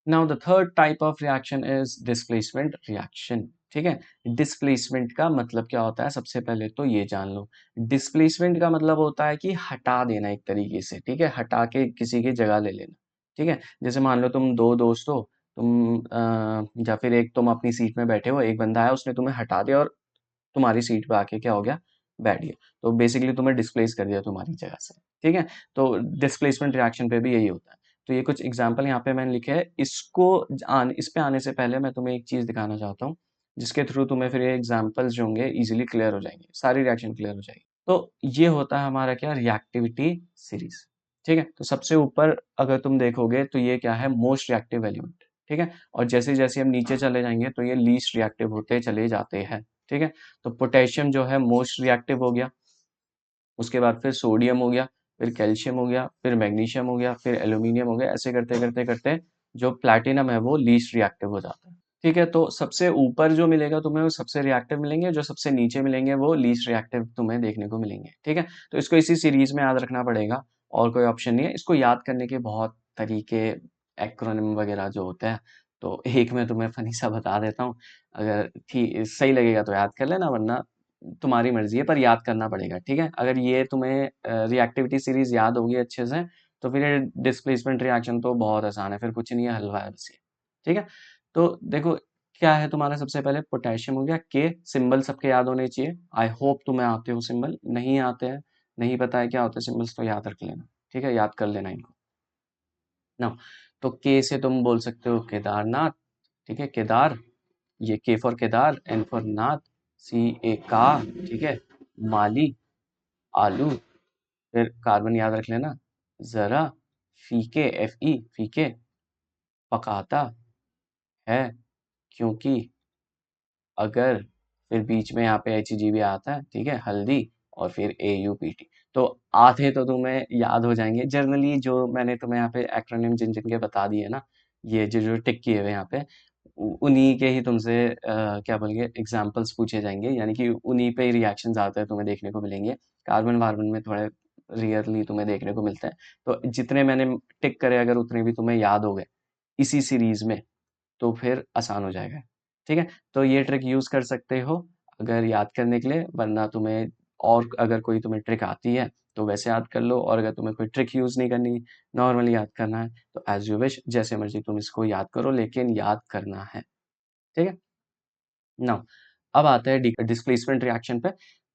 Now the third type of reaction is displacement reaction. ठीक है, displacement का मतलब क्या होता है, सबसे पहले तो ये जान लो। डिस्प्लेसमेंट का मतलब होता है कि हटा देना एक तरीके से। ठीक है, हटा के किसी की जगह ले लेना। ठीक है, जैसे मान लो तुम दो दोस्त हो, तुम या फिर एक तुम अपनी सीट में बैठे हो, एक बंदा आया उसने तुम्हें हटा दिया और तुम्हारी सीट पे आके क्या हो गया, बैठ गया। तो बेसिकली तुम्हें डिस्प्लेस कर दिया तुम्हारी जगह से। ठीक है, तो डिस्प्लेसमेंट रिएक्शन पे भी यही होता है। तो ये कुछ एग्जाम्पल यहाँ पे मैंने लिखे हैं। इस पे आने से पहले मैं तुम्हें एक चीज दिखाना चाहता हूँ, जिसके थ्रू तुम्हें फिर ये एग्जाम्पल्स जो होंगे इजिली क्लियर हो जाएंगे, सारी रिएक्शन क्लियर हो जाएगी। तो ये होता है हमारा क्या, रिएक्टिविटी सीरीज। ठीक है, तो सबसे ऊपर अगर तुम देखोगे तो ये क्या है, मोस्ट रिएक्टिव एलिमेंट। ठीक है, और जैसे जैसे हम नीचे चले जाएंगे तो ये लीस्ट रिएक्टिव होते चले जाते हैं। ठीक है, तो पोटेशियम जो है मोस्ट रिएक्टिव हो गया, उसके बाद फिर सोडियम हो गया, फिर कैल्शियम हो गया, फिर मैग्नीशियम हो गया, फिर एल्यूमिनियम हो गया, ऐसे करते करते करते जो प्लैटिनम है वो लीस्ट रिएक्टिव हो जाता है। ठीक है, तो सबसे ऊपर जो मिलेगा तुम्हें वो सबसे रिएक्टिव मिलेंगे, जो सबसे नीचे मिलेंगे वो लीस्ट रिएक्टिव तुम्हें देखने को मिलेंगे। ठीक है, तो इसको इसी सीरीज में याद रखना पड़ेगा, और कोई ऑप्शन नहीं है। इसको याद करने के बहुत तरीके, एक्रोनिम वगैरह जो होते हैं, तो एक मैं तुम्हें फनी सा बता देता हूँ। अगर ठीक सही लगेगा तो याद कर लेना, वरना तुम्हारी मर्जी है, पर याद करना पड़ेगा। ठीक है, अगर ये तुम्हें रिएक्टिविटी सीरीज याद होगी अच्छे से, तो फिर डिस्प्लेसमेंट रिएक्शन तो बहुत आसान है, फिर कुछ नहीं है, हलवा है बस ये। ठीक है, तो देखो क्या है तुम्हारा, सबसे पहले पोटेशियम हो गया, के सिंबल सबके याद होने चाहिए। आई होप तुम्हें आते हो सिंबल, नहीं आते हैं, नहीं पता है क्या होते हैं सिंबल्स, तो याद रख लेना। ठीक है, याद कर लेना इनको ना। तो के से तुम बोल सकते हो केदारनाथ। ठीक है, केदार, ये के फॉर केदार, एन फॉर नाथ, सी ए का। ठीक है, माली, आलू, फिर कार्बन याद रख लेना, जरा, फीके, एफ ई, फीके, पकाता है क्योंकि, अगर, फिर बीच में यहाँ पे एच जी भी आता है। ठीक है, हल्दी, और फिर ए यू पी टी। तो आधे तो तुम्हें याद हो जाएंगे जनरली, जो मैंने तुम्हें यहाँ पे एक्रोनिम जिन जिन के बता दिए ना, ये जो जो टिक किए हुए यहाँ पे, उन्हीं के ही तुमसे क्या बोलेंगे एग्जाम्पल्स पूछे जाएंगे, यानी कि उन्हीं पे ही रिएक्शन आते हैं तुम्हें देखने को मिलेंगे। कार्बन वार्बन में थोड़े रियरली तुम्हें देखने को मिलते हैं। तो जितने मैंने टिक करे अगर उतने भी तुम्हें याद हो गए इसी सीरीज में, तो फिर आसान हो जाएगा। ठीक है, तो ये ट्रिक यूज कर सकते हो अगर याद करने के लिए, वरना तुम्हें, और अगर कोई तुम्हें ट्रिक आती है तो वैसे याद कर लो, और अगर तुम्हें कोई ट्रिक यूज नहीं करनी, नॉर्मली याद करना है, तो एज यू विश, जैसे मर्जी तुम इसको याद करो, लेकिन याद करना है। ठीक है, नाउ अब आता है डिस्प्लेसमेंट रिएक्शन पे।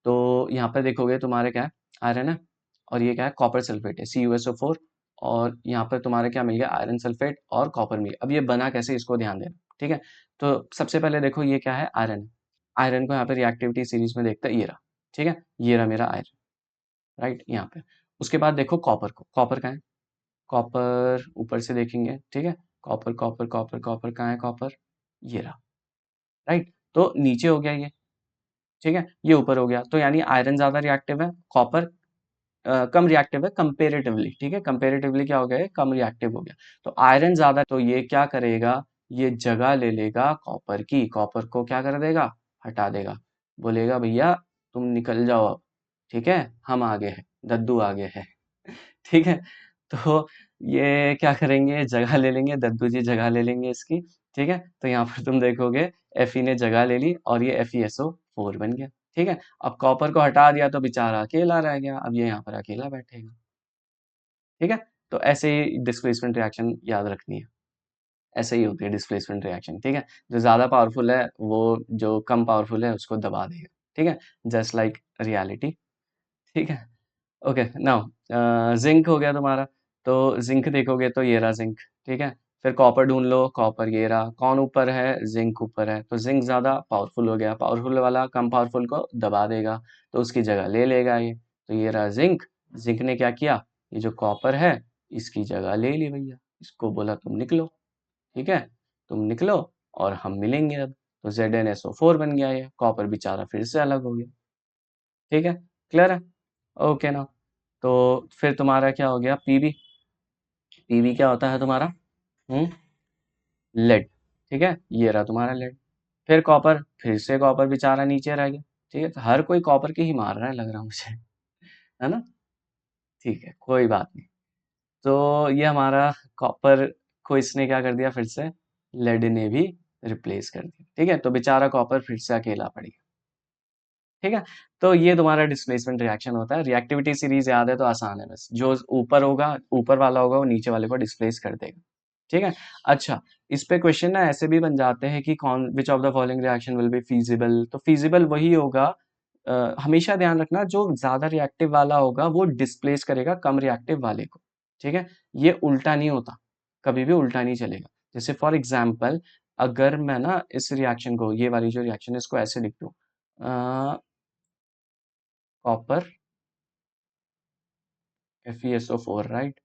तो यहाँ पे देखोगे तुम्हारे क्या है, आयरन है, और ये क्या है, कॉपर सल्फेट है, CuSO4। और यहाँ पर तुम्हारे क्या मिल गया, आयरन सल्फेट और कॉपर मिल गया। अब ये बना कैसे, इसको ध्यान देना। ठीक है, तो सबसे पहले देखो ये क्या है, आयरन। आयरन को यहाँ पे रिएक्टिविटी सीरीज में देखते हैं, ये रहा। ठीक है, ये रहा मेरा आयरन, राइट, यहाँ पे। उसके बाद देखो कॉपर को, कॉपर कहाँ है, कॉपर ऊपर से देखेंगे। ठीक है, कॉपर कॉपर कॉपर कॉपर कहाँ है, कॉपर, ये रहा, राइट। तो नीचे हो गया ये। ठीक है, ये ऊपर हो गया, तो यानी आयरन ज्यादा रिएक्टिव है, कॉपर कम रिएक्टिव है कंपेरेटिवली। ठीक है, कंपेरेटिवली क्या हो गया, कम रिएक्टिव हो गया। तो आयरन ज्यादा, तो ये क्या करेगा, ये जगह ले लेगा कॉपर की, कॉपर को क्या कर देगा, हटा देगा, बोलेगा भैया तुम निकल जाओ अब। ठीक है, हम आगे हैं, दद्दू आगे है। ठीक है, तो ये क्या करेंगे, जगह ले लेंगे, दद्दू जी जगह ले लेंगे इसकी। ठीक है, तो यहाँ पर तुम देखोगे Fe ने जगह ले ली और ये FeSO4 बन गया। ठीक है, अब कॉपर को हटा दिया तो बेचारा अकेला रह गया, अब ये यहाँ पर अकेला बैठेगा। ठीक है, तो ऐसे ही डिस्प्लेसमेंट रिएक्शन याद रखनी है, ऐसे ही होती है डिस्प्लेसमेंट रिएक्शन। ठीक है, जो ज्यादा पावरफुल है वो जो कम पावरफुल है उसको दबा देगा। ठीक है, जस्ट लाइक रियलिटी। ठीक है, ओके, नाउ जिंक हो गया तुम्हारा। तो जिंक देखोगे तो ये रहा जिंक। ठीक है, फिर कॉपर ढूंढ लो, कॉपर ये रहा, कौन ऊपर है, जिंक ऊपर है, तो जिंक ज्यादा पावरफुल हो गया, पावरफुल वाला कम पावरफुल को दबा देगा, तो उसकी जगह ले लेगा ये। तो ये रहा जिंक। जिंक ने क्या किया, ये जो कॉपर है इसकी जगह ले ली भैया, इसको बोला तुम निकलो। ठीक है, तुम निकलो और हम मिलेंगे अब। तो ZnSO4 बन गया, ये कॉपर बेचारा फिर से अलग हो गया। ठीक है, क्लियर है, ओके ना। तो फिर तुम्हारा क्या हो गया, पीबी। पीबी क्या होता है तुम्हारा, हम्म, लेड। ठीक है, ये रहा तुम्हारा लेड। फिर कॉपर, फिर से कॉपर बेचारा नीचे रह गया। ठीक है, तो हर कोई कॉपर के ही मार रहा है लग रहा है मुझे, है ना। ठीक है, कोई बात नहीं। तो ये हमारा कॉपर को इसने क्या कर दिया, फिर से लेड ने भी रिप्लेस कर दिया। ठीक है, तो बेचारा कॉपर फिर से अकेला पड़ गया। ठीक है, तो ये तुम्हारा डिस्प्लेसमेंट रिएक्शन होता है। रिएक्टिविटी सीरीज याद है तो आसान है, बस जो ऊपर होगा, ऊपर वाला होगा वो नीचे वाले को डिस्प्लेस कर देगा। ठीक है। अच्छा, इस पे क्वेश्चन ना ऐसे भी बन जाते हैं कि कौन which of the following reaction will be feasible. तो फीजिबल वही होगा, हमेशा ध्यान रखना, जो ज्यादा रिएक्टिव वाला होगा वो डिस्प्लेस करेगा कम रिएक्टिव वाले को। ठीक है, ये उल्टा नहीं होता, कभी भी उल्टा नहीं चलेगा। जैसे फॉर एग्जाम्पल, अगर मैं ना इस रिएक्शन को, ये वाली जो रिएक्शन है इसको ऐसे लिख दूं, कॉपर FeSO4, राइट।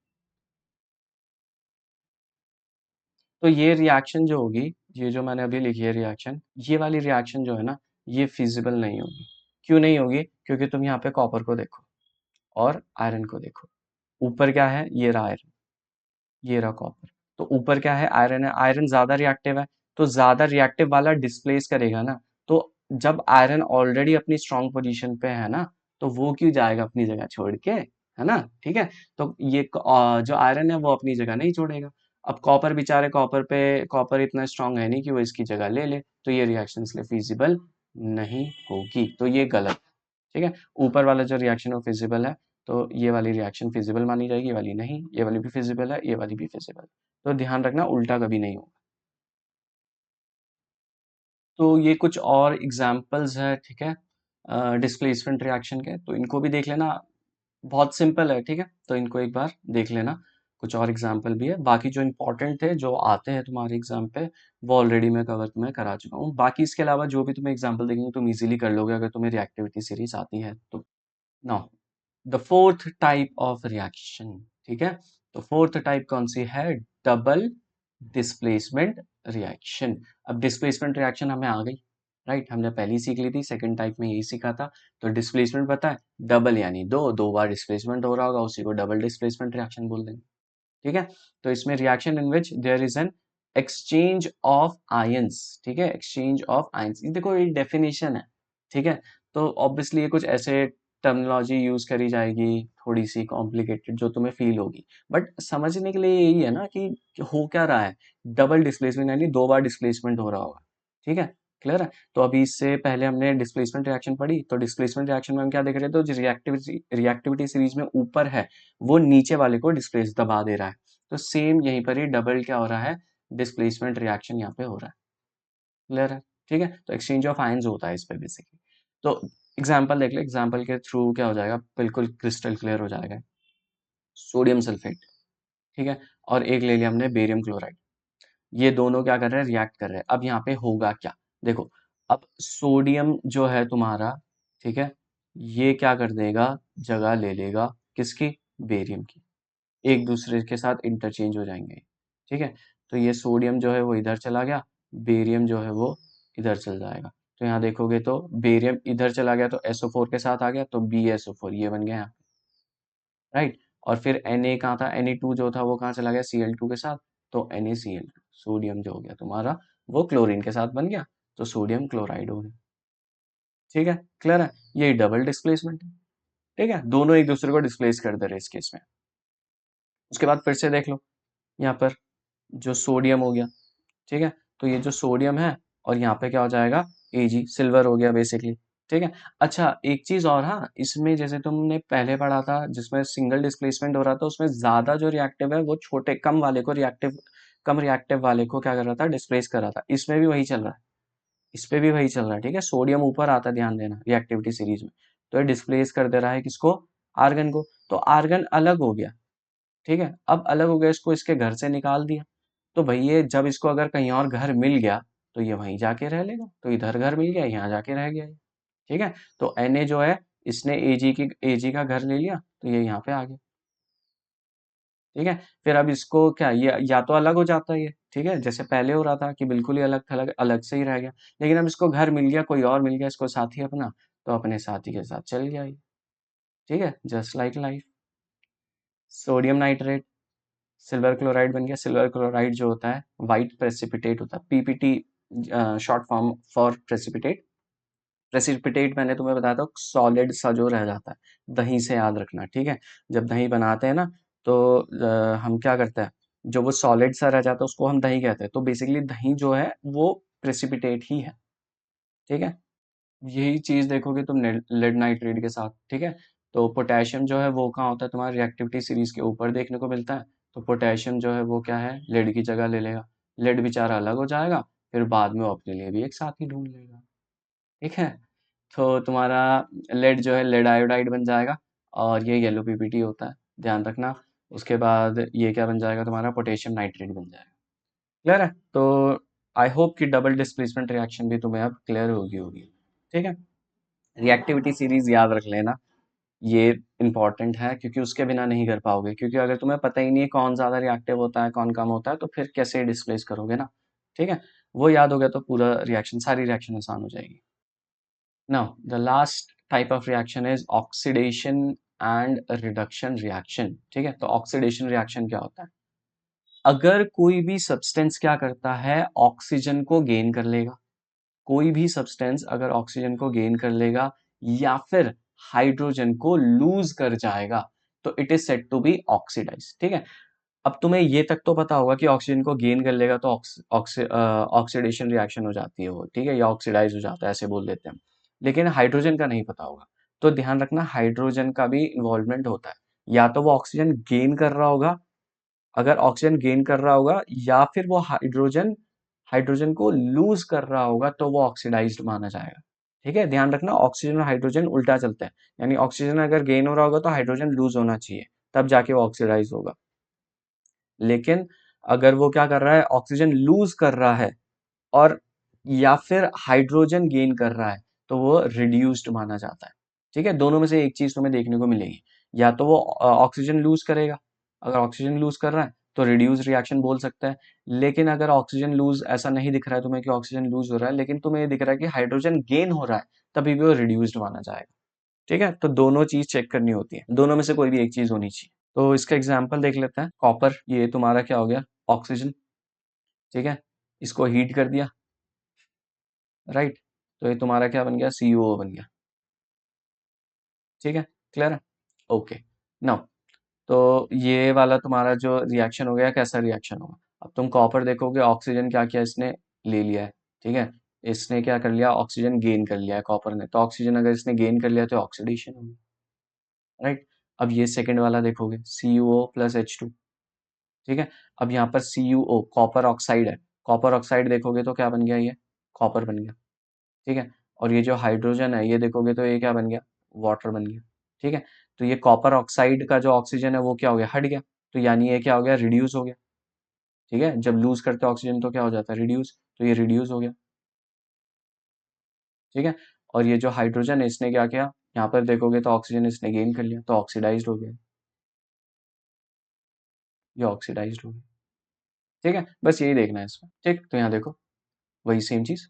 तो ये रिएक्शन जो होगी, ये जो मैंने अभी लिखी है रिएक्शन, ये वाली रिएक्शन जो है ना, ये फिजिबल नहीं होगी। क्यों नहीं होगी? क्योंकि तुम यहाँ पे कॉपर को देखो और आयरन को देखो। ऊपर क्या है, ये रहा आयरन, ये रहा कॉपर। तो ऊपर क्या है, आयरन है। आयरन ज्यादा रिएक्टिव है, तो ज्यादा रिएक्टिव वाला डिस्प्लेस करेगा ना। तो जब आयरन ऑलरेडी अपनी स्ट्रॉन्ग पोजीशन पे है ना, तो वो क्यों जाएगा अपनी जगह छोड़ के, है ना। ठीक है, तो ये जो आयरन है वो अपनी जगह नहीं छोड़ेगा। अब कॉपर, बेचारे कॉपर पे, कॉपर इतना स्ट्रांग है नहीं कि वो इसकी जगह ले ले, तो ये रिएक्शन इसलिए फिजिबल नहीं होगी, तो ये गलत। ठीक है, ऊपर वाला जो रिएक्शन वो फिजिबल है, तो ये वाली रिएक्शन फिजिबल मानी जाएगी, ये वाली नहीं। ये वाली भी फिजिबल है, ये वाली भी फिजिबल। तो ध्यान रखना, उल्टा कभी नहीं होगा। तो ये कुछ और एग्जाम्पल्स है, ठीक है, डिस्प्लेसमेंट रिएक्शन के, तो इनको भी देख लेना। बहुत सिंपल है, ठीक है, तो इनको एक बार देख लेना। कुछ और एग्जाम्पल भी है, बाकी जो इंपॉर्टेंट थे जो आते हैं तुम्हारे एग्जाम पे, वो ऑलरेडी मैं कवर तुम्हें करा चुका हूँ। बाकी इसके अलावा जो भी तुम्हें एग्जाम्पल देखेंगे तुम इजीली कर लोगे, अगर तुम्हें रिएक्टिविटी सीरीज आती है तो। Now the fourth type of reaction, ठीक है, तो फोर्थ टाइप कौन सी है? Double displacement reaction. अब डिस्प्लेसमेंट रिएक्शन हमें आ गई, राइट, हमने पहली सीख ली थी, सेकंड टाइप में यही सीखा था। तो डिस्प्लेसमेंट पता है, डबल यानी दो, दो बार डिस्प्लेसमेंट हो रहा होगा, उसी को डबल डिस्प्लेसमेंट रिएक्शन बोल देंगे। ठीक है, तो इसमें reaction in which there is an exchange of ions. ठीक है, एक्सचेंज ऑफ आयंस, ये देखो ये डेफिनेशन है। ठीक है, तो ऑब्वियसली ये कुछ ऐसे टर्मिनोलॉजी यूज करी जाएगी, थोड़ी सी कॉम्प्लिकेटेड, जो तुम्हें फील होगी, बट समझने के लिए यही है ना कि हो क्या रहा है। डबल डिस्प्लेसमेंट यानी दो बार डिस्प्लेसमेंट हो रहा होगा। ठीक है, क्लियर है। तो अभी इससे पहले हमने डिस्प्लेसमेंट रिएक्शन पढ़ी, तो डिस्प्लेसमेंट रिएक्शन में हम क्या देख रहे थे, तो जो रिएक्टिविटी सीरीज में ऊपर है वो नीचे वाले को डिस्प्लेस दबा दे रहा है। तो सेम यहीं पर ही डबल क्या हो रहा है, डिस्प्लेसमेंट रिएक्शन यहाँ पे हो रहा है। क्लियर है। ठीक है, तो एक्सचेंज ऑफ आयंस होता है इस पे बेसिकली। तो एग्जाम्पल देख ले, एग्जाम्पल के थ्रू क्या हो जाएगा, बिल्कुल क्रिस्टल क्लियर हो जाएगा। सोडियम सल्फेट, ठीक है, और एक ले लिया हमने बेरियम क्लोराइड। ये दोनों क्या कर रहे हैं, रिएक्ट कर रहे हैं। अब यहाँ पे होगा क्या, देखो, अब सोडियम जो है तुम्हारा, ठीक है, ये क्या कर देगा, जगह ले लेगा किसकी, बेरियम की। एक दूसरे के साथ इंटरचेंज हो जाएंगे। ठीक है, तो ये सोडियम जो है वो इधर चला गया, बेरियम जो है वो इधर चल जाएगा। तो यहाँ देखोगे तो बेरियम इधर चला गया तो SO4 के साथ आ गया, तो BSO4 ये बन गया यहाँ, राइट। और फिर Na कहाँ था, Na2 जो था वो कहाँ चला गया, Cl2 के साथ, तो NaCl2, सोडियम जो हो गया तुम्हारा वो क्लोरीन के साथ बन गया, तो सोडियम क्लोराइड हो गया। ठीक है, क्लियर है, ये डबल डिस्प्लेसमेंट है। ठीक है, दोनों एक दूसरे को डिस्प्लेस कर दे रहे इस केस में। उसके बाद फिर से देख लो, यहाँ पर जो सोडियम हो गया, ठीक है, तो ये जो सोडियम है, और यहाँ पे क्या हो जाएगा, Ag, सिल्वर हो गया बेसिकली। ठीक है, अच्छा एक चीज और, हाँ, इसमें जैसे तुमने पहले पढ़ा था जिसमें सिंगल डिस्प्लेसमेंट हो रहा था, उसमें ज्यादा जो रिएक्टिव है वो छोटे कम वाले को रिएक्टिव, कम रिएक्टिव वाले को क्या कर रहा था, डिस्प्लेस कर रहा था। इसमें भी वही चल रहा है, इस पे भी वही चल रहा है। ठीक है, सोडियम ऊपर आता है, ध्यान देना, रिएक्टिविटी सीरीज में, तो ये डिस्प्लेस कर दे रहा है किसको, आर्गन को। तो आर्गन अलग हो गया, ठीक है, अब अलग हो गया, इसको इसके घर से निकाल दिया। तो भाई ये जब इसको अगर कहीं और घर मिल गया तो ये वहीं जाके रह लेगा, तो इधर घर मिल गया, यहाँ जाके रह गया ये। ठीक है, तो Na जो है, इसने Ag का घर ले लिया, तो ये यहाँ पे आ गया। ठीक है, फिर अब इसको क्या, ये या तो अलग हो जाता है ये, ठीक है, जैसे पहले हो रहा था कि बिल्कुल ही अलग थलग अलग से ही रह गया, लेकिन अब इसको घर मिल गया, कोई और मिल गया इसको साथी अपना, तो अपने साथी के साथ चल गया ये। ठीक है, just like life. Sodium nitrate, silver chloride बन गया। सिल्वर क्लोराइड जो होता है वाइट प्रेसिपिटेट होता है, PPT short form for precipitate. Precipitate मैंने तुम्हें बताया था सॉलिड सा जो रह जाता है, दही से याद रखना, ठीक है। जब दही बनाते हैं ना, तो हम क्या करते हैं, जो वो सॉलिड सा रह जाता है उसको हम दही कहते हैं, तो बेसिकली दही जो है वो प्रेसिपिटेट ही है, ठीक है। यही चीज देखोगे तुम लेड नाइट्रेट के साथ, ठीक है। तो पोटेशियम जो है वो कहाँ होता है, तुम्हारी रिएक्टिविटी सीरीज के ऊपर देखने को मिलता है। तो पोटेशियम जो है वो क्या है, लेड की जगह ले लेगा, लेड बेचारा अलग हो जाएगा, फिर बाद में वो अपने लिए भी एक साथी ढूंढ लेगा, ठीक है। तो तुम्हारा लेड जो है लेड आयोडाइड बन जाएगा, और ये येलो पीपीटी होता है, ध्यान रखना। उसके बाद ये क्या बन जाएगा, तुम्हारा पोटेशियम नाइट्रेट बन जाएगा। क्लियर है? तो आई होप कि डबल डिस्प्लेसमेंट रिएक्शन भी तुम्हें अब क्लियर होगी, ठीक है। रिएक्टिविटी सीरीज याद रख लेना, ये इंपॉर्टेंट है, क्योंकि उसके बिना नहीं कर पाओगे, क्योंकि अगर तुम्हें पता ही नहीं है कौन ज़्यादा रिएक्टिव होता है कौन कम होता है, तो फिर कैसे डिस्प्लेस करोगे ना, ठीक है। वो याद हो गया तो पूरा रिएक्शन, सारी रिएक्शन आसान हो जाएगी। Now, the last type of reaction is oxidation and reduction reaction, ठीक है। तो ऑक्सीडेशन रिएक्शन क्या होता है, अगर कोई भी सब्सटेंस क्या करता है, ऑक्सीजन को गेन कर लेगा, कोई भी सब्सटेंस अगर ऑक्सीजन को गेन कर लेगा या फिर हाइड्रोजन को लूज कर जाएगा, तो it is said to be oxidise, ठीक है। अब तुम्हें ये तक तो पता होगा कि ऑक्सीजन को गेन कर लेगा तो ऑक्सीडेशन रिएक्शन हो जाती है वो, ठीक है, या ऑक्सीडाइज हो जाता है, ऐसे बोल देते हैं। लेकिन हाइड्रोजन का नहीं पता होगा, तो ध्यान रखना हाइड्रोजन का भी इन्वॉल्वमेंट होता है, या तो वो ऑक्सीजन गेन कर रहा होगा, अगर ऑक्सीजन गेन कर रहा होगा, या फिर वो हाइड्रोजन हाइड्रोजन को लूज कर रहा होगा, तो वो ऑक्सीडाइज्ड माना जाएगा, ठीक है। ध्यान रखना ऑक्सीजन और हाइड्रोजन उल्टा चलता है, यानी ऑक्सीजन अगर गेन हो रहा होगा तो हाइड्रोजन लूज होना चाहिए, तब जाके वो ऑक्सीडाइज होगा। लेकिन अगर वो क्या कर रहा है, ऑक्सीजन लूज कर रहा है और या फिर हाइड्रोजन गेन कर रहा है, तो वो रिड्यूस्ड माना जाता है, ठीक है। दोनों में से एक चीज तुम्हें देखने को मिलेगी, या तो वो ऑक्सीजन लूज करेगा, अगर ऑक्सीजन लूज कर रहा है तो रिड्यूस रिएक्शन बोल सकता है। लेकिन अगर ऑक्सीजन लूज ऐसा नहीं दिख रहा है तुम्हें कि ऑक्सीजन लूज हो रहा है, लेकिन तुम्हें ये दिख रहा है कि हाइड्रोजन गेन हो रहा है, तभी भी वो रिड्यूस्ड माना जाएगा, ठीक है। तो दोनों चीज चेक करनी होती है, दोनों में से कोई भी एक चीज होनी चाहिए। तो इसका एग्जाम्पल देख लेते हैं, कॉपर, ये तुम्हारा क्या हो गया, ऑक्सीजन, ठीक है। इसको हीट कर दिया, राइट, तो ये तुम्हारा क्या बन गया, CuO बन गया, ठीक है। क्लियर है? ओके। नाउ, तो ये वाला तुम्हारा जो रिएक्शन हो गया, कैसा रिएक्शन होगा, अब तुम कॉपर देखोगे, ऑक्सीजन क्या किया इसने, ले लिया है, ठीक है। इसने क्या कर लिया, ऑक्सीजन गेन कर लिया है कॉपर ने, तो ऑक्सीजन अगर इसने गेन कर लिया तो ऑक्सीडेशन होगी, राइट। अब ये सेकंड वाला देखोगे, CuO प्लस H2, ठीक है। अब यहाँ पर CuO कॉपर ऑक्साइड है, कॉपर ऑक्साइड देखोगे तो क्या बन गया, ये कॉपर बन गया, ठीक है। और ये जो हाइड्रोजन है ये देखोगे तो ये क्या बन गया, वाटर बन गया, ठीक है। तो ये कॉपर ऑक्साइड का जो ऑक्सीजन है वो क्या हो गया, हट गया, तो यानी ये क्या हो गया, रिड्यूस हो गया, ठीक है। जब लूज करते हैं ऑक्सीजन तो क्या हो जाता है, रिड्यूस, तो ये रिड्यूस हो गया, ठीक है। और ये जो हाइड्रोजन है इसने क्या किया, यहाँ पर देखोगे तो ऑक्सीजन इसने गेन कर लिया, तो ऑक्सीडाइज्ड हो गया, ये ऑक्सीडाइज्ड हो गया, ठीक है। बस यही देखना है इसमें, ठीक। तो यहाँ देखो वही सेम चीज,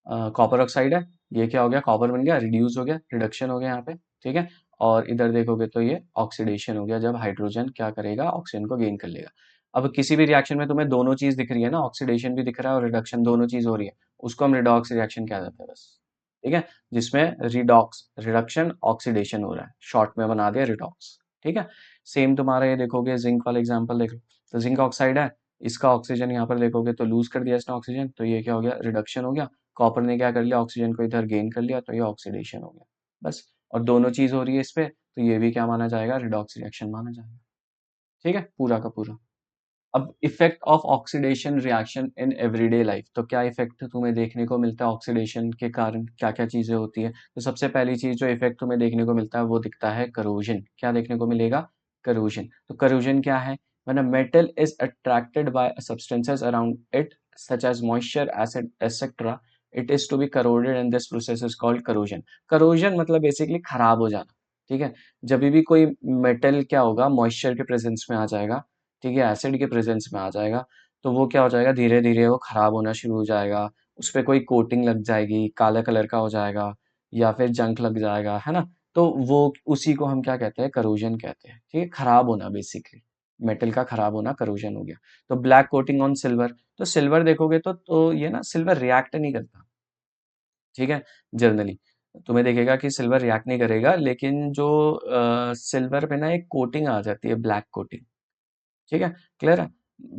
कॉपर ऑक्साइड है, ये क्या हो गया, कॉपर बन गया, रिड्यूस हो गया, रिडक्शन हो गया यहाँ पे, ठीक है। और इधर देखोगे तो ये ऑक्सीडेशन हो गया, जब हाइड्रोजन क्या करेगा, ऑक्सीजन को गेन कर लेगा। अब किसी भी रिएक्शन में तुम्हें दोनों चीज दिख रही है ना, ऑक्सीडेशन भी दिख रहा है और रिडक्शन, दोनों चीज हो रही है, उसको हम रिडॉक्स रिएक्शन कह देते हैं, बस, ठीक है। जिसमें रिडॉक्स, रिडक्शन, ऑक्सीडेशन हो रहा है, शॉर्ट में बना दिया रिडॉक्स, ठीक है। सेम तुम्हारा ये देखोगे, जिंक वाला एग्जाम्पल देख लो, तो जिंक ऑक्साइड है, इसका ऑक्सीजन यहाँ पर देखोगे तो लूज कर दिया इसने ऑक्सीजन, तो ये क्या हो गया, रिडक्शन हो गया। कॉपर ने क्या कर लिया, ऑक्सीजन को इधर गेन कर लिया, तो ये ऑक्सीडेशन हो गया, बस। और दोनों चीज हो रही है इस पे, तो ये भी क्या माना जाएगा, रिडॉक्स रिएक्शन माना जाएगा, ठीक है, पूरा का पूरा। अब effect of oxidation reaction in everyday life, तो क्या इफेक्ट तुम्हें देखने को मिलता है ऑक्सीडेशन के कारण, क्या क्या चीजें होती है, तो सबसे पहली चीज जो इफेक्ट तुम्हें देखने को मिलता है वो दिखता है करोजन, क्या देखने को मिलेगा, करोजन। तो करोजन क्या है, when a metal is attracted by substances around it such as moisture, acid, etc., it is to be corroded and this process is called corrosion. corrosion मतलब बेसिकली खराब हो जाना, ठीक है। जब भी कोई मेटल क्या होगा, मॉइस्चर के प्रेजेंस में आ जाएगा, ठीक है, एसिड के प्रेजेंस में आ जाएगा, तो वो क्या हो जाएगा, धीरे धीरे वो खराब होना शुरू हो जाएगा, उस पर कोई कोटिंग लग जाएगी, काला कलर का हो जाएगा, या फिर जंक लग जाएगा, है ना। तो वो उसी को हम क्या कहते हैं, करोजन कहते हैं, ठीक है, खराब होना बेसिकली, मेटल का खराब होना करोजन हो गया। तो ब्लैक कोटिंग ऑन सिल्वर, तो सिल्वर देखोगे तो ये ना सिल्वर रिएक्ट नहीं करता, ठीक है, जनरली। तुम्हें दिखेगा कि सिल्वर रिएक्ट नहीं करेगा, लेकिन जो सिल्वर पे ना एक कोटिंग आ जाती है, ब्लैक कोटिंग, ठीक है, क्लियर है।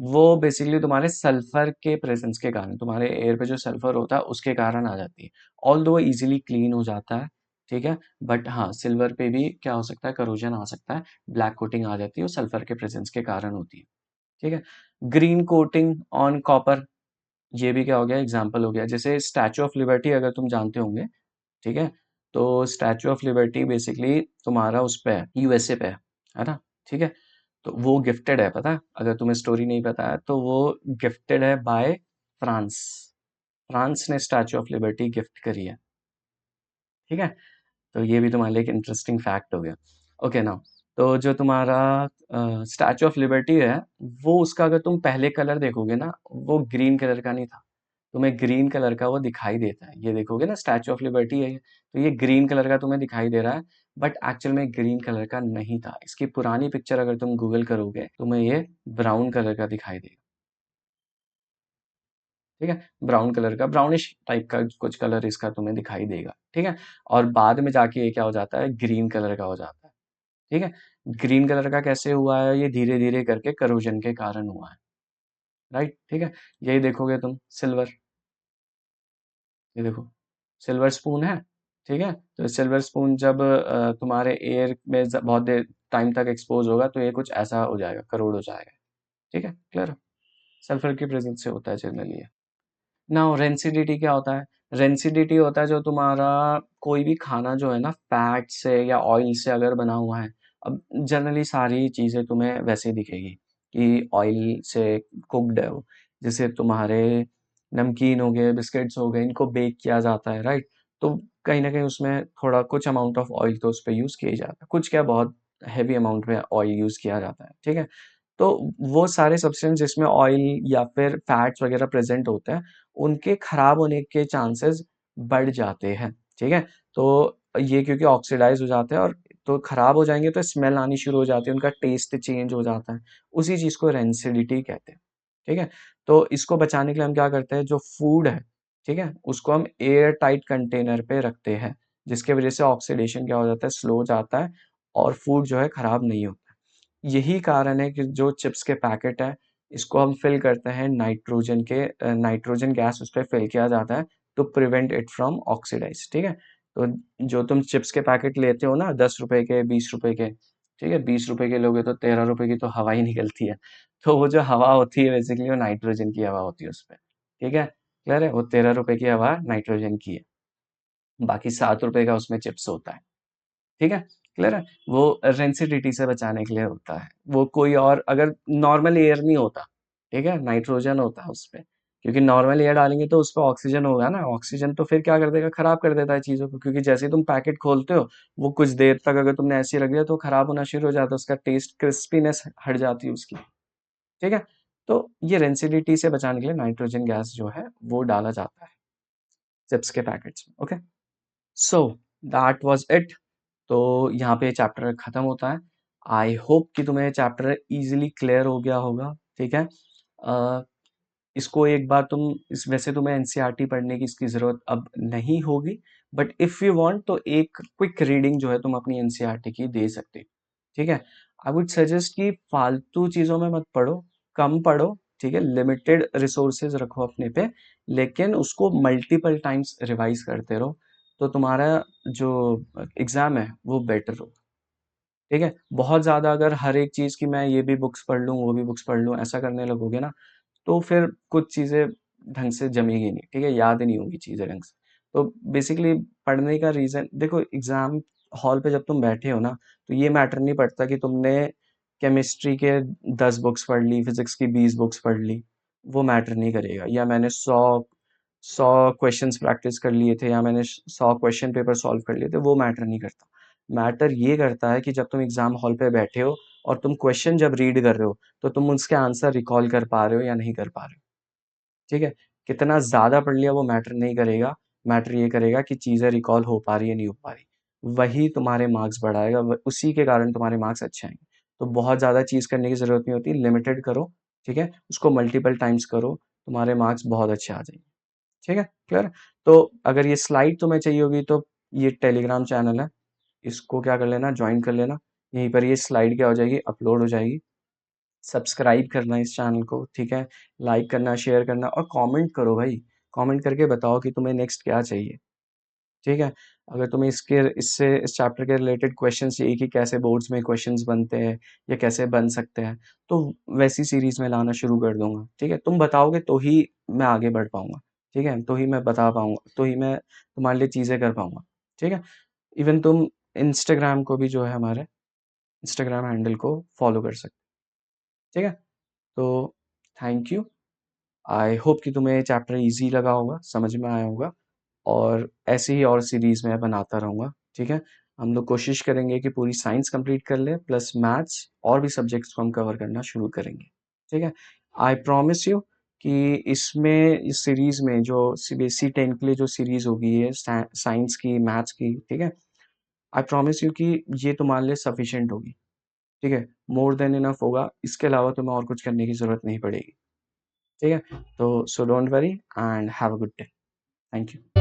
वो बेसिकली तुम्हारे सल्फर के प्रेजेंस के कारण, तुम्हारे एयर पे जो सल्फर होता है उसके कारण आ जाती है। ऑल दो इजीली क्लीन हो जाता है, ठीक है, बट हाँ सिल्वर पे भी क्या हो सकता है, करोजन आ सकता है, ब्लैक कोटिंग आ जाती है, वो सल्फर के प्रेजेंस के कारण होती है, ठीक है। ग्रीन कोटिंग ऑन कॉपर, ये भी क्या हो गया, एग्जाम्पल हो गया। जैसे स्टैचू ऑफ लिबर्टी अगर तुम जानते होंगे, ठीक है, तो स्टैचू ऑफ लिबर्टी बेसिकली तुम्हारा उस पे है, यूएसए पे है ना, ठीक है। तो वो गिफ्टेड है, पता है, अगर तुम्हें स्टोरी नहीं पता है तो वो गिफ्टेड है बाय फ्रांस। फ्रांस ने स्टैचू ऑफ लिबर्टी गिफ्ट करी है, ठीक है। तो ये भी तुम्हारे लिए एक इंटरेस्टिंग फैक्ट हो गया। ओके ना, तो जो तुम्हारा स्टैचू ऑफ लिबर्टी है, वो उसका अगर तुम पहले कलर देखोगे ना, वो ग्रीन कलर का नहीं था, तुम्हें ग्रीन कलर का वो दिखाई देता है। ये देखोगे ना, स्टैचू ऑफ लिबर्टी है ये, तो ये ग्रीन कलर का तुम्हें दिखाई दे रहा है, बट एक्चुअल में ग्रीन कलर का नहीं था। इसकी पुरानी पिक्चर अगर तुम गूगल करोगे, तुम्हें ये ब्राउन कलर का दिखाई देगा, ठीक है, ब्राउन कलर का, ब्राउनिश टाइप का कुछ कलर इसका तुम्हें दिखाई देगा, ठीक है। और बाद में जाके ये क्या हो जाता है, ग्रीन कलर का हो जाता है, ठीक है। ग्रीन कलर का कैसे हुआ है, ये धीरे धीरे करके करोजन के कारण हुआ है, राइट, ठीक है। यही देखोगे तुम, सिल्वर, ये देखो, सिल्वर स्पून है, ठीक है। तो सिल्वर स्पून जब तुम्हारे एयर में बहुत देर टाइम तक एक्सपोज होगा, तो ये कुछ ऐसा हो जाएगा, करोड़ हो जाएगा, ठीक है, क्लियर। सल्फर की प्रेजेंस से होता है जनरली। नाउ रेंसिडिटी क्या होता है, रेंसिडिटी होता है जो तुम्हारा कोई भी खाना जो है ना, फैट से या ऑयल से अगर बना हुआ है। अब जनरली सारी चीज़ें तुम्हें वैसे ही दिखेगी कि ऑयल से कुक्ड है वो। जैसे तुम्हारे नमकीन हो गए, बिस्किट्स हो गए, इनको बेक किया जाता है, राइट। तो कहीं ना कहीं उसमें थोड़ा कुछ अमाउंट ऑफ ऑयल तो उस पर यूज़ किया ही जाता है, कुछ क्या बहुत हैवी अमाउंट में ऑयल यूज़ किया जाता है, ठीक है। तो वो सारे सब्सटेंस जिसमें ऑयल या फिर फैट्स वगैरह प्रेजेंट होते हैं, उनके खराब होने के चांसेस बढ़ जाते हैं, ठीक है। तो ये क्योंकि ऑक्सीडाइज हो जाते हैं, और तो खराब हो जाएंगे तो स्मेल आनी शुरू हो जाती है, उनका टेस्ट चेंज हो जाता है। उसी चीज को रेंसिडिटी कहते हैं, ठीक है। तो इसको बचाने के लिए हम क्या करते हैं, जो फूड है, ठीक है, उसको हम एयर टाइट कंटेनर पे रखते हैं, जिसके वजह से ऑक्सीडेशन क्या हो जाता है, स्लो हो जाता है, और फूड जो है खराब नहीं होता। यही कारण है कि जो चिप्स के पैकेट है, इसको हम फिल करते हैं नाइट्रोजन के, नाइट्रोजन गैस उस पर फिल किया जाता है, to prevent it from oxidise, ठीक है। तो जो तुम चिप्स के पैकेट लेते हो ना, 10 रुपए के, 20 रुपए के, ठीक है, 20 रुपए के लोगे तो 13 रुपए की तो हवा ही निकलती है। तो वो जो हवा होती है बेसिकली वो नाइट्रोजन की हवा होती है उस पर, ठीक है, क्लियर है। वो 13 रुपए की हवा नाइट्रोजन की है, बाकी 7 रुपए का उसमें चिप्स होता है, ठीक है, क्लियर है। वो रेंसिडिटी से बचाने के लिए होता है। वो कोई और अगर नॉर्मल एयर नहीं होता, ठीक है, नाइट्रोजन होता है उसपे, क्योंकि नॉर्मल एयर डालेंगे तो उस पर ऑक्सीजन होगा ना, ऑक्सीजन तो फिर क्या कर देगा, खराब कर देता है चीज़ों को, क्योंकि जैसे ही तुम पैकेट खोलते हो, वो कुछ देर तक अगर तुमने ऐसे ही रख दिया तो खराब होना शुरू हो जाता है, उसका टेस्ट, क्रिस्पीनेस हट जाती है उसकी, ठीक है। तो ये रेंसिडिटी से बचाने के लिए नाइट्रोजन गैस जो है वो डाला जाता है चिप्स के पैकेट्स में, okay. So that was it. तो यहाँ पे चैप्टर खत्म होता है। आई होप कि तुम्हें चैप्टर इजीली क्लियर हो गया होगा, ठीक है। अ, इसको एक बार तुम इस, वैसे तुम्हें एनसीईआरटी पढ़ने की इसकी ज़रूरत अब नहीं होगी, बट इफ़ यू वांट तो एक क्विक रीडिंग जो है तुम अपनी एनसीईआरटी की दे सकते हो, ठीक है। आई वुड सजेस्ट कि फालतू चीज़ों में मत पढ़ो, कम पढ़ो, ठीक है, लिमिटेड रिसोर्सेज रखो अपने पे, लेकिन उसको मल्टीपल टाइम्स रिवाइज करते रहो, तो तुम्हारा जो एग्ज़ाम है वो बेटर हो, ठीक है। बहुत ज़्यादा अगर हर एक चीज़ की मैं ये भी बुक्स पढ़ लूँ, वो भी बुक्स पढ़ लूँ, ऐसा करने लगोगे ना, तो फिर कुछ चीज़ें ढंग से जमेगी नहीं, ठीक है, याद नहीं होंगी चीज़ें ढंग से। तो बेसिकली पढ़ने का रीज़न देखो, एग्ज़ाम हॉल पे जब तुम बैठे हो ना, तो ये मैटर नहीं पड़ता कि तुमने केमिस्ट्री के 10 बुक्स पढ़ ली, फिजिक्स की 20 बुक्स पढ़ ली, वो मैटर नहीं करेगा। या मैंने 100 क्वेश्चंस प्रैक्टिस कर लिए थे, या मैंने 100 क्वेश्चन पेपर सॉल्व कर लिए थे, वो मैटर नहीं करता। मैटर ये करता है कि जब तुम एग्जाम हॉल पे बैठे हो और तुम क्वेश्चन जब रीड कर रहे हो, तो तुम उसके आंसर रिकॉल कर पा रहे हो या नहीं कर पा रहे हो, ठीक है। कितना ज्यादा पढ़ लिया वो मैटर नहीं करेगा, मैटर ये करेगा कि चीजें रिकॉल हो पा रही है नहीं हो पा रही, वही तुम्हारे मार्क्स बढ़ाएगा, उसी के कारण तुम्हारे मार्क्स अच्छे आएंगे। तो बहुत ज्यादा चीज करने की जरूरत नहीं होती, लिमिटेड करो, ठीक है, उसको मल्टीपल टाइम्स करो, तुम्हारे मार्क्स बहुत अच्छे आ जाएंगे, ठीक है, क्लियर। तो अगर ये स्लाइड तुम्हें चाहिए होगी तो ये टेलीग्राम चैनल है, इसको क्या कर लेना, ज्वाइन कर लेना। यहीं पर ये स्लाइड क्या हो जाएगी, अपलोड हो जाएगी। सब्सक्राइब करना इस चैनल को, ठीक है। लाइक करना, शेयर करना और कमेंट करो भाई। कमेंट करके बताओ कि तुम्हें नेक्स्ट क्या चाहिए, ठीक है। अगर तुम्हें इस चैप्टर के रिलेटेड क्वेश्चन चाहिए कि कैसे बोर्ड्स में क्वेश्चंस बनते हैं या कैसे बन सकते हैं, तो वैसी सीरीज में लाना शुरू कर दूंगा, ठीक है। तुम बताओगे तो ही मैं आगे बढ़ पाऊंगा, ठीक है, तो ही मैं बता पाऊंगा, तो ही मैं तुम्हारे लिए चीज़ें कर पाऊंगा, ठीक है। इवन तुम इंस्टाग्राम को भी जो है हमारे इंस्टाग्राम हैंडल को फॉलो कर सकते, ठीक है। तो थैंक यू। आई होप कि तुम्हें चैप्टर इजी लगा होगा, समझ में आया होगा। और ऐसे ही और सीरीज मैं बनाता रहूँगा, ठीक है। हम लोग कोशिश करेंगे कि पूरी साइंस कंप्लीट कर ले, प्लस मैथ्स और भी सब्जेक्ट्स को हम कवर करना शुरू करेंगे, ठीक है। आई प्रॉमिस यू कि इसमें इस सीरीज में जो सीबीएसई 10 के लिए जो सीरीज होगी ये साइंस की, मैथ्स की, ठीक है। आई प्रॉमिस यू कि ये तुम्हारे लिए सफिशिएंट होगी, ठीक है। मोर देन इनफ होगा, इसके अलावा तुम्हें और कुछ करने की ज़रूरत नहीं पड़ेगी, ठीक है। तो so don't worry and have a good day. Thank you.